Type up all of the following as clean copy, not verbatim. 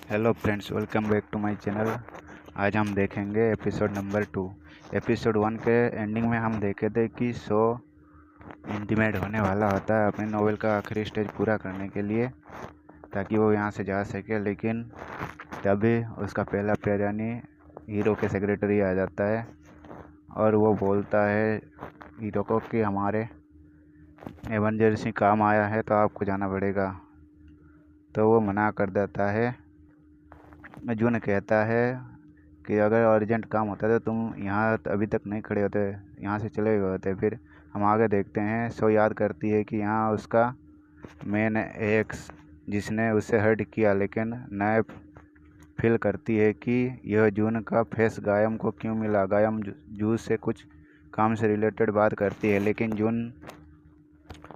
Hello friends, welcome back to my channel. आज हम देखेंगे एपिसोड नंबर 2। एपिसोड 1 के एंडिंग में हम देखे थे कि सो इंटीमेट होने वाला होता है अपने नोवेल का आखिरी स्टेज पूरा करने के लिए, ताकि वो यहाँ से जा सके। लेकिन तभी उसका पहला प्यार यानी हीरो के सेक्रेटरी आ जाता है और वो बोलता है हीरो को कि हमारे इमरजेंसी काम आया है तो आपको जाना पड़ेगा। तो वो मना कर देता है। जून कहता है कि अगर अर्जेंट काम होता तो तुम यहाँ अभी तक नहीं खड़े होते, यहाँ से चले गए होते। फिर हम आगे देखते हैं। सो याद करती है कि यहाँ उसका मेन एक्स जिसने उसे हर्ट किया, लेकिन नए फील करती है कि यह जून का फेस गायम को क्यों मिला। गायम जू से कुछ काम से रिलेटेड बात करती है, लेकिन जून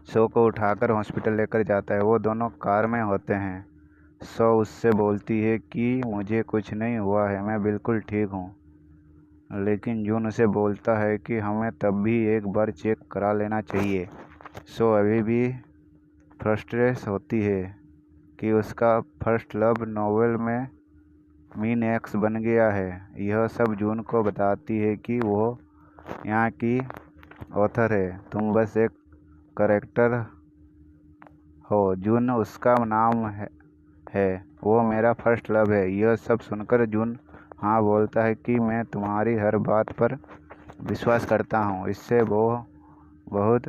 सो को उठाकर हॉस्पिटल लेकर जाता है। वो दोनों कार में होते हैं। सो उससे बोलती है कि मुझे कुछ नहीं हुआ है, मैं बिल्कुल ठीक हूँ। लेकिन जून उसे बोलता है कि हमें तब भी एक बार चेक करा लेना चाहिए। सो अभी भी फ्रस्ट्रेट होती है कि उसका फर्स्ट लव नॉवेल में मीन एक्स बन गया है। यह सब जून को बताती है कि वो यहाँ की ऑथर है, तुम बस एक करेक्टर हो। जून उसका नाम है, वो मेरा फर्स्ट लव है। यह सब सुनकर जून हाँ बोलता है कि मैं तुम्हारी हर बात पर विश्वास करता हूँ। इससे वो बहुत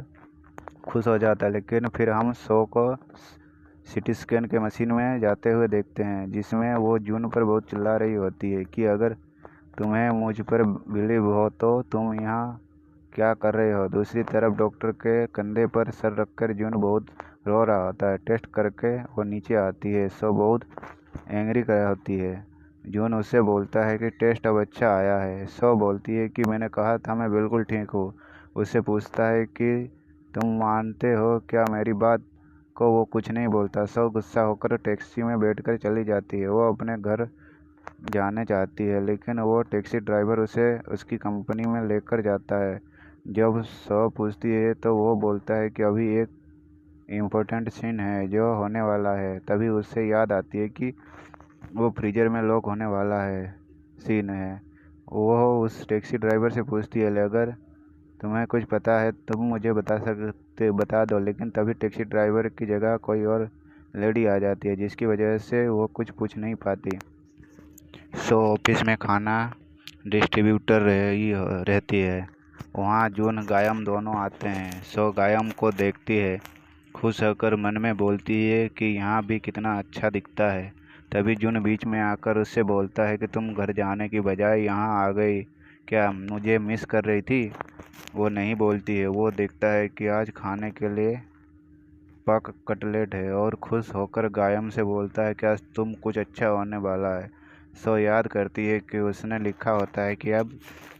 खुश हो जाता है। लेकिन फिर हम शो को सिटी स्कैन के मशीन में जाते हुए देखते हैं, जिसमें वो जून पर बहुत चिल्ला रही होती है कि अगर तुम्हें मुझ पर बिलीव हो तो तुम यहाँ क्या कर रहे हो। दूसरी तरफ डॉक्टर के कंधे पर सर रखकर जून बहुत रो रहा होता है। टेस्ट करके वो नीचे आती है। सो बहुत एंग्री होती है। जून उससे बोलता है कि टेस्ट अब अच्छा आया है। सो बोलती है कि मैंने कहा था मैं बिल्कुल ठीक हूँ। उससे पूछता है कि तुम मानते हो क्या मेरी बात को। वो कुछ नहीं बोलता। सो गुस्सा होकर टैक्सी में बैठकर चली जाती है। वो अपने घर जाने चाहती है, लेकिन वो टैक्सी ड्राइवर उसे उसकी कंपनी में लेकर जाता है। जब सो पूछती है तो वो बोलता है कि अभी एक इम्पोर्टेंट सीन है जो होने वाला है। तभी उससे याद आती है कि वो फ्रीजर में लॉक होने वाला है सीन है। वो उस टैक्सी ड्राइवर से पूछती है अगर तुम्हें कुछ पता है तुम मुझे बता दो। लेकिन तभी टैक्सी ड्राइवर की जगह कोई और लेडी आ जाती है, जिसकी वजह से वो कुछ पूछ नहीं पाती। सो ऑफिस में खाना डिस्ट्रीब्यूटर रहती है। वहाँ जून गायम दोनों आते हैं। सो गायम को देखती है, खुश होकर मन में बोलती है कि यहाँ भी कितना अच्छा दिखता है। तभी जून बीच में आकर उससे बोलता है कि तुम घर जाने की बजाय यहाँ आ गई, क्या मुझे मिस कर रही थी। वो नहीं बोलती है। वो देखता है कि आज खाने के लिए पक कटलेट है और खुश होकर गायम से बोलता है कि आज तुम कुछ अच्छा होने वाला है। सो याद करती है कि उसने लिखा होता है कि अब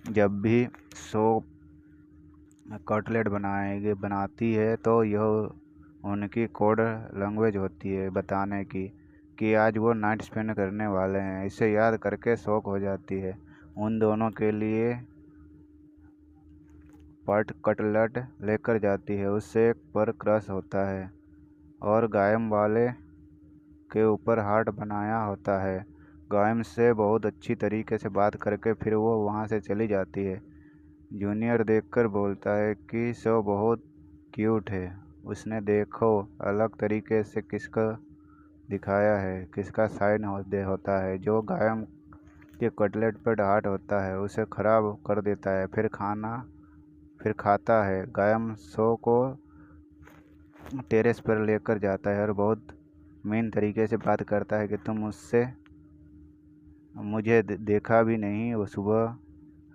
जब भी सो कटलेट बनाती है तो यह उनकी कोड लैंग्वेज होती है बताने की कि आज वो नाइट स्पेंड करने वाले हैं। इसे याद करके शौक हो जाती है। उन दोनों के लिए पट कटलेट लेकर जाती है। उससे एक पर क्रश होता है और गायम वाले के ऊपर हार्ट बनाया होता है। गायम से बहुत अच्छी तरीके से बात करके फिर वो वहाँ से चली जाती है। जूनियर देखकर बोलता है कि शो बहुत क्यूट है। उसने देखो अलग तरीके से किसका दिखाया है, किसका साइन होता है। जो गायम के कटलेट पर हार्ट होता है उसे ख़राब कर देता है। फिर खाता है। गायम शो को टेरेस पर लेकर जाता है और बहुत मीन तरीके से बात करता है कि तुम मुझसे मुझे देखा भी नहीं। वो सुबह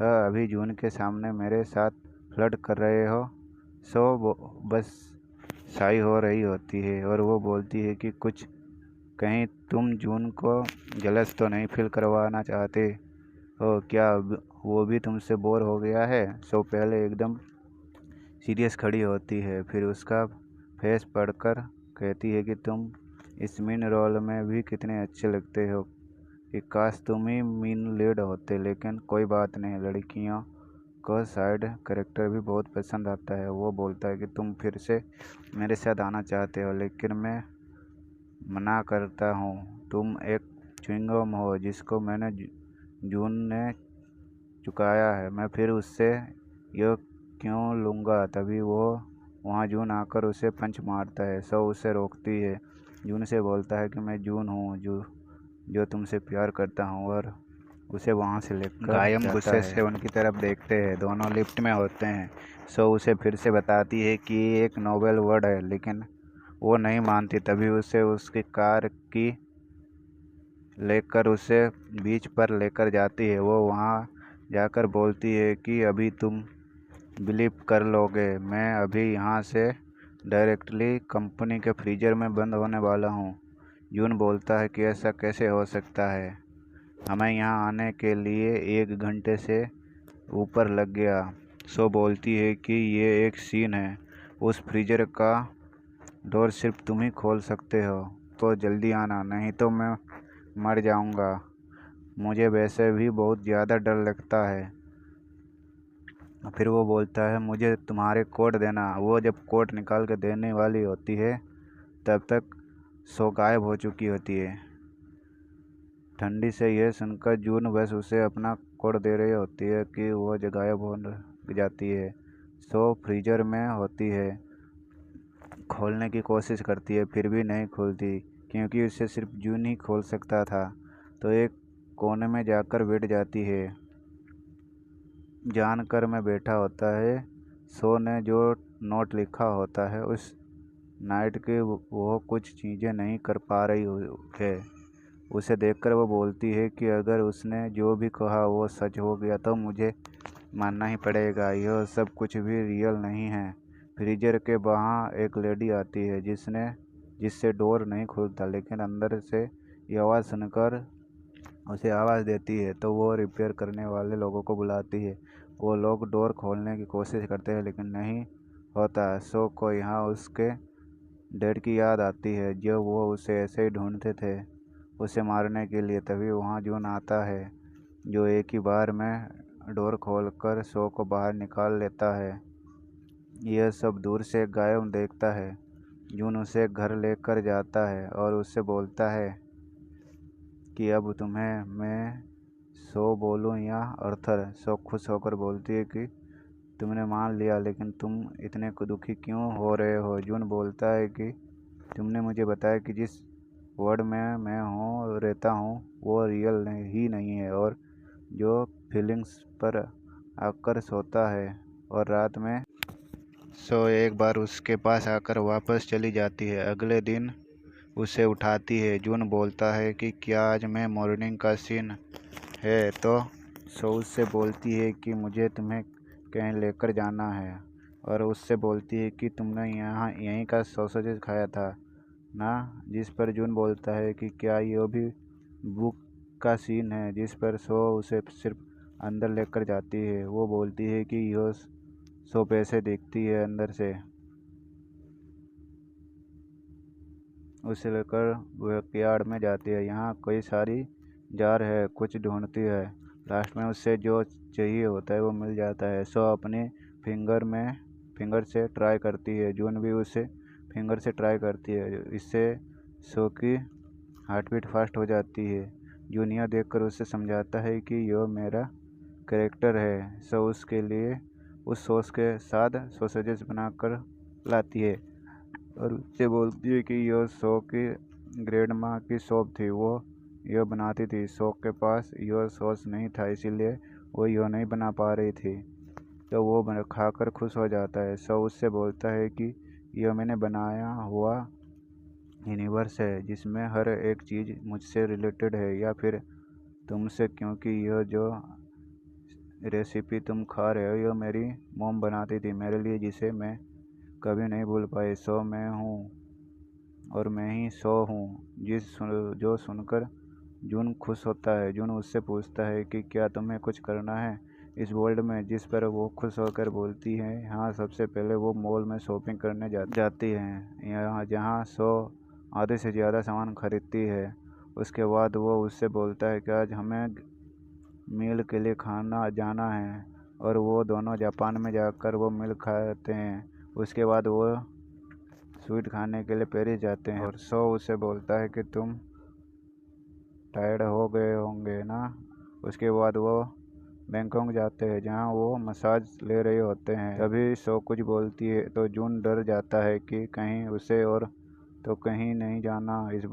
अभी जून के सामने मेरे साथ फ्लर्ट कर रहे हो। सो वो बस शाई हो रही होती है और वो बोलती है कि कुछ कहीं तुम जून को जलस तो नहीं फील करवाना चाहते हो क्या। वो भी तुमसे बोर हो गया है। सो पहले एकदम सीरियस खड़ी होती है, फिर उसका फेस पढ़कर कहती है कि तुम इस मीन रोल में भी कितने अच्छे लगते हो कि काश तुम ही मीन लीड होते। लेकिन कोई बात नहीं, लड़कियों को साइड कैरेक्टर भी बहुत पसंद आता है। वो बोलता है कि तुम फिर से मेरे साथ आना चाहते हो, लेकिन मैं मना करता हूँ। तुम एक च्युइंगम हो जिसको मैंने जून ने चुकाया है, मैं फिर उससे यह क्यों लूँगा। तभी वो वहाँ जून आकर उसे पंच मारता है। सो उसे रोकती है। जून से बोलता है कि मैं जून हूँ जो तुमसे प्यार करता हूँ, और उसे वहाँ से लेकर गायम गुस्से से उनकी तरफ देखते हैं। दोनों लिफ्ट में होते हैं। सो उसे फिर से बताती है कि ये एक नोबेल वर्ड है, लेकिन वो नहीं मानती। तभी उसे उसकी कार की लेकर उसे बीच पर लेकर जाती है। वो वहाँ जाकर बोलती है कि अभी तुम बिलीव कर लोगे, मैं अभी यहाँ से डायरेक्टली कंपनी के फ्रीजर में बंद होने वाला हूँ। जून बोलता है कि ऐसा कैसे हो सकता है, हमें यहाँ आने के लिए 1 घंटे से ऊपर लग गया। सो बोलती है कि ये एक सीन है, उस फ्रीजर का डोर सिर्फ तुम ही खोल सकते हो, तो जल्दी आना, नहीं तो मैं मर जाऊँगा। मुझे वैसे भी बहुत ज़्यादा डर लगता है। फिर वो बोलता है मुझे तुम्हारे कोट देना। वो जब कोट निकाल के देने वाली होती है तब तक सो गायब हो चुकी होती है। ठंडी से यह सुनकर जून बस उसे अपना कोट दे रही होती है कि वो गायब हो जाती है। सो फ्रीजर में होती है, खोलने की कोशिश करती है, फिर भी नहीं खुलती क्योंकि उसे सिर्फ जून ही खोल सकता था। तो एक कोने में जाकर बैठ जाती है। जानकर में बैठा होता है। सो ने जो नोट लिखा होता है उस नाइट के वो कुछ चीज़ें नहीं कर पा रही है। उसे देखकर वो बोलती है कि अगर उसने जो भी कहा वो सच हो गया तो मुझे मानना ही पड़ेगा, यह सब कुछ भी रियल नहीं है। फ्रीजर के वहाँ एक लेडी आती है जिससे डोर नहीं खुलता, लेकिन अंदर से ये आवाज़ सुनकर उसे आवाज़ देती है। तो वो रिपेयर करने वाले लोगों को बुलाती है। वो लोग डोर खोलने की कोशिश करते हैं लेकिन नहीं होता। सो को यहाँ उसके डैड की याद आती है जो वो उसे ऐसे ही ढूंढते थे उसे मारने के लिए। तभी वहाँ जून आता है जो एक ही बार में डोर खोलकर सो को बाहर निकाल लेता है। यह सब दूर से गायब देखता है। जून उसे घर लेकर जाता है और उससे बोलता है कि अब तुम्हें मैं सो बोलूं या अर्थर। सो खुश होकर बोलती है कि तुमने मान लिया, लेकिन तुम इतने दुखी क्यों हो रहे हो। जून बोलता है कि तुमने मुझे बताया कि जिस वर्ल्ड में मैं रहता हूँ वो रियल ही नहीं है, और जो फीलिंग्स पर आकर सोता है और रात में सो एक बार उसके पास आकर वापस चली जाती है। अगले दिन उसे उठाती है। जून बोलता है कि क्या आज मैं मॉर्निंग का सीन है, तो सो उससे बोलती है कि मुझे तुम्हें कहीं लेकर जाना है, और उससे बोलती है कि तुमने यहीं का सॉसेज खाया था ना। जिस पर जून बोलता है कि क्या ये भी बुक का सीन है, जिस पर सो उसे सिर्फ अंदर लेकर जाती है। वो बोलती है कि यह सो पैसे देखती है अंदर से उसे लेकर बैकयार्ड में जाती है। यहाँ कई सारी जार है, कुछ ढूंढती है। लास्ट में उसे जो चाहिए होता है वो मिल जाता है। सो अपने फिंगर से ट्राई करती है। जून भी उसे फिंगर से ट्राई करती है। इससे सो की हार्ट बीट फास्ट हो जाती है। जून यह देखकर उसे समझाता है कि यह मेरा कैरेक्टर है। सो उसके लिए उस सॉस के साथ सॉसेजेस बनाकर लाती है और उससे बोलती है कि यह सो की ग्रैंड माँ की शॉप थी, वो यह बनाती थी। सो के पास यह सॉस नहीं था, इसीलिए वो यह नहीं बना पा रही थी। तो वो खाकर खुश हो जाता है। सो उससे बोलता है कि यह मैंने बनाया हुआ यूनिवर्स है जिसमें हर एक चीज़ मुझसे रिलेटेड है, या फिर तुमसे, क्योंकि यह जो रेसिपी तुम खा रहे हो यह मेरी मॉम बनाती थी मेरे लिए, जिसे मैं कभी नहीं भूल पाई। सो मैं हूँ और मैं ही सो हूँ। जो सुनकर जून खुश होता है। जून उससे पूछता है कि क्या तुम्हें कुछ करना है इस वर्ल्ड में, जिस पर वो खुश होकर बोलती है हाँ। सबसे पहले वो मॉल में शॉपिंग करने जाती है, यहाँ जहाँ सो आधे से ज़्यादा सामान खरीदती है। उसके बाद वो उससे बोलता है कि आज हमें मील के लिए खाना जाना है, और वो दोनों जापान में जाकर वो मील खाते हैं। उसके बाद वो स्वीट खाने के लिए पेरिस जाते हैं, और सो उसे बोलता है कि तुम टायर्ड हो गए होंगे ना। उसके बाद वो बैंकॉक जाते हैं जहाँ वो मसाज ले रहे होते हैं। तभी सो कुछ बोलती है तो जून डर जाता है कि कहीं उसे और तो कहीं नहीं जाना। इस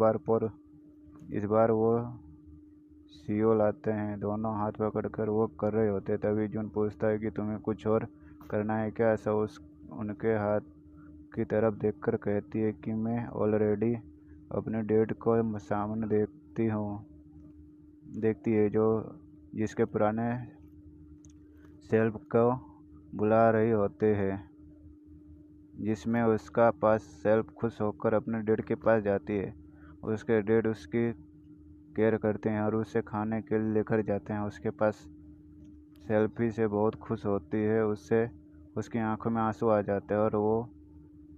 बार वो सियोल आते हैं। दोनों हाथ पकड़कर वो कर रहे होते। तभी जून पूछता है कि तुम्हें कुछ और करना है क्या। सो उनके हाथ की तरफ देखकर कहती है कि मैं ऑलरेडी अपने डेट को सामने देखती है जो जिसके पुराने सेल्फ को बुला रही होते हैं, जिसमें उसका पास सेल्फ खुश होकर अपने डेड के पास जाती है। उसके डेड उसकी केयर करते हैं और उसे खाने के लिए लेकर जाते हैं। उसके पास सेल्फी से बहुत खुश होती है। उसकी आंखों में आंसू आ जाते हैं और वो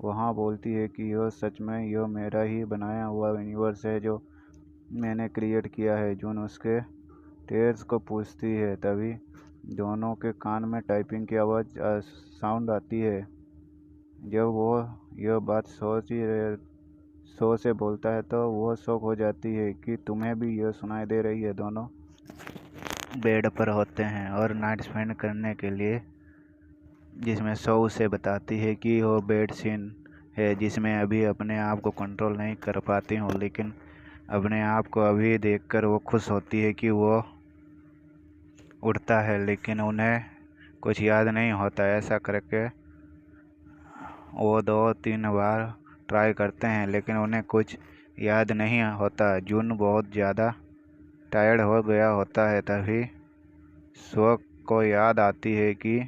वहाँ बोलती है कि यह सच में यह मेरा ही बनाया हुआ यूनिवर्स है जो मैंने क्रिएट किया है। जून उसके टेयर्स को पूछती है। तभी दोनों के कान में टाइपिंग की आवाज़ साउंड आती है। जब वो यह बात सो से बोलता है तो वो शॉक हो जाती है कि तुम्हें भी यह सुनाई दे रही है। दोनों बेड पर होते हैं और नाइट स्पेंड करने के लिए, जिसमें सो उसे बताती है कि वो बेड सीन है जिसमें अभी अपने आप को कंट्रोल नहीं कर पाती हूँ, लेकिन अपने आप को अभी देखकर वो खुश होती है कि वो उठता है लेकिन उन्हें कुछ याद नहीं होता। ऐसा करके वो 2-3 बार ट्राई करते हैं लेकिन उन्हें कुछ याद नहीं होता। जून बहुत ज़्यादा टायर्ड हो गया होता है। तभी स्व को याद आती है कि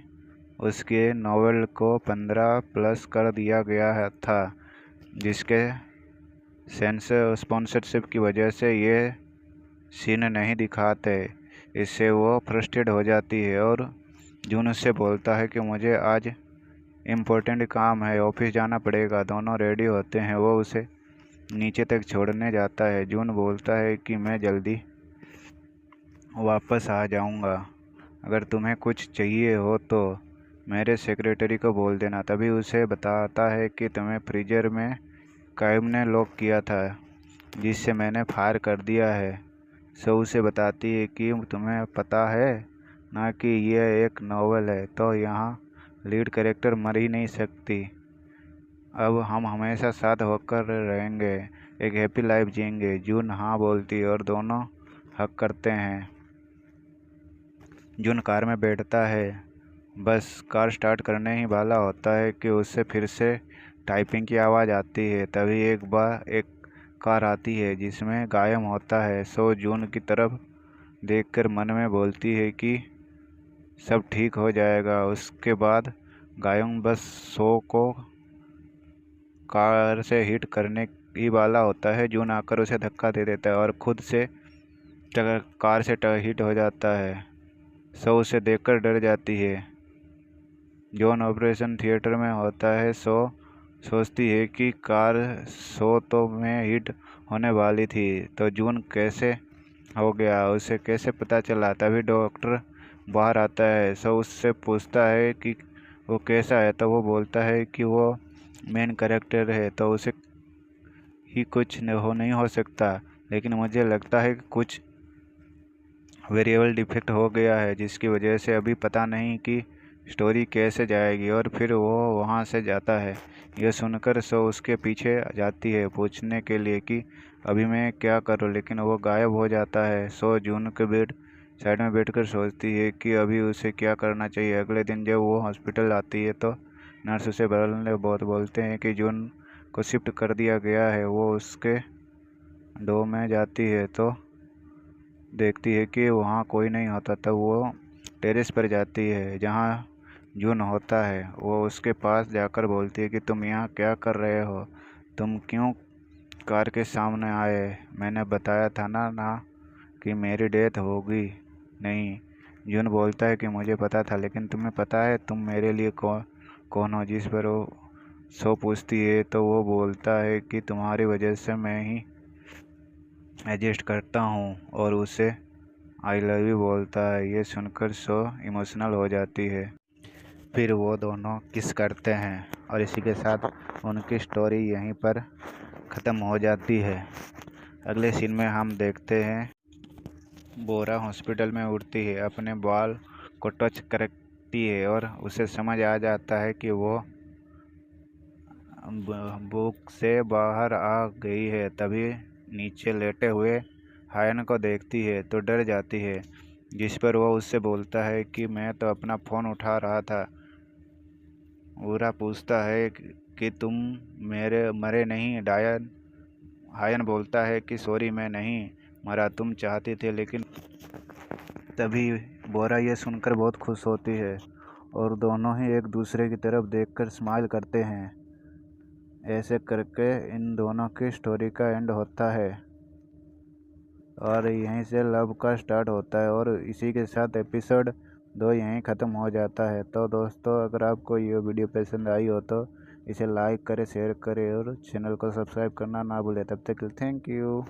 उसके नॉवेल को 15+ कर दिया गया था, जिसके स्पॉन्सरशिप की वजह से ये सीन नहीं दिखाते। इससे वो फ्रस्ट्रेट हो जाती है और जून उससे बोलता है कि मुझे आज इम्पोर्टेंट काम है, ऑफिस जाना पड़ेगा। दोनों रेडी होते हैं। वो उसे नीचे तक छोड़ने जाता है। जून बोलता है कि मैं जल्दी वापस आ जाऊंगा, अगर तुम्हें कुछ चाहिए हो तो मेरे सेक्रेटरी को बोल देना। तभी उसे बताता है कि तुम्हें फ्रीजर में कायम ने लॉक किया था, जिससे मैंने फायर कर दिया है। सो उसे बताती है कि तुम्हें पता है ना कि यह एक नॉवल है, तो यहाँ लीड कैरेक्टर मर ही नहीं सकती। अब हम हमेशा साथ होकर रहेंगे, एक हैप्पी लाइफ जिएंगे। जून हाँ बोलती है और दोनों हक करते हैं। जून कार में बैठता है, बस कार स्टार्ट करने ही वाला होता है कि उससे फिर से टाइपिंग की आवाज़ आती है। तभी एक कार आती है जिसमें गायब होता है। सो जून की तरफ देखकर मन में बोलती है कि सब ठीक हो जाएगा। उसके बाद गायब बस सो को कार से हिट करने ही वाला होता है। जून आकर उसे धक्का दे देता है और खुद से कार से हिट हो जाता है। सो उसे देखकर डर जाती है। जॉन ऑपरेशन थिएटर में होता है। सो सोचती है कि कार सो तो में हिट होने वाली थी, तो जून कैसे हो गया, उसे कैसे पता चला। तभी डॉक्टर बाहर आता है। सो उससे पूछता है कि वो कैसा है, तो वो बोलता है कि वो मेन कैरेक्टर है तो उसे ही कुछ नहीं हो सकता, लेकिन मुझे लगता है कि कुछ वेरिएबल डिफेक्ट हो गया है जिसकी वजह से अभी पता नहीं कि स्टोरी कैसे जाएगी। और फिर वो वहाँ से जाता है। यह सुनकर सो उसके पीछे जाती है पूछने के लिए कि अभी मैं क्या करूँ, लेकिन वो गायब हो जाता है। सो जून के बेड साइड में बैठकर सोचती है कि अभी उसे क्या करना चाहिए। अगले दिन जब वो हॉस्पिटल आती है तो नर्स उसे बोलते हैं कि जून को शिफ्ट कर दिया गया है। वो उसके डो में जाती है तो देखती है कि वहाँ कोई नहीं होता। तब वो टेरेस पर जाती है जहाँ जून होता है। वो उसके पास जाकर बोलती है कि तुम यहाँ क्या कर रहे हो, तुम क्यों कार के सामने आए, मैंने बताया था ना कि मेरी डेथ होगी। नहीं, जून बोलता है कि मुझे पता था, लेकिन तुम्हें पता है तुम मेरे लिए कौन हो। जिस पर वो सो पूछती है तो वो बोलता है कि तुम्हारी वजह से मैं ही एडजस्ट करता हूँ और उसे आई लव यू बोलता है। ये सुनकर सो इमोशनल हो जाती है। फिर वो दोनों किस करते हैं और इसी के साथ उनकी स्टोरी यहीं पर ख़त्म हो जाती है। अगले सीन में हम देखते हैं बोरा हॉस्पिटल में उड़ती है, अपने बाल को टच करती है और उसे समझ आ जाता है कि वो बुक से बाहर आ गई है। तभी नीचे लेटे हुए हायन को देखती है तो डर जाती है, जिस पर वो उससे बोलता है कि मैं तो अपना फ़ोन उठा रहा था। बोरा पूछता है कि तुम मेरे मरे नहीं डायन। हायन बोलता है कि सॉरी, मैं नहीं मरा, तुम चाहती थी लेकिन। तभी बोरा ये सुनकर बहुत खुश होती है और दोनों ही एक दूसरे की तरफ देखकर स्माइल करते हैं। ऐसे करके इन दोनों की स्टोरी का एंड होता है और यहीं से लव का स्टार्ट होता है और इसी के साथ एपिसोड 2 यहीं ख़त्म हो जाता है। तो दोस्तों, अगर आपको ये वीडियो पसंद आई हो तो इसे लाइक करें, शेयर करें और चैनल को सब्सक्राइब करना ना भूलें। तब तक थैंक यू।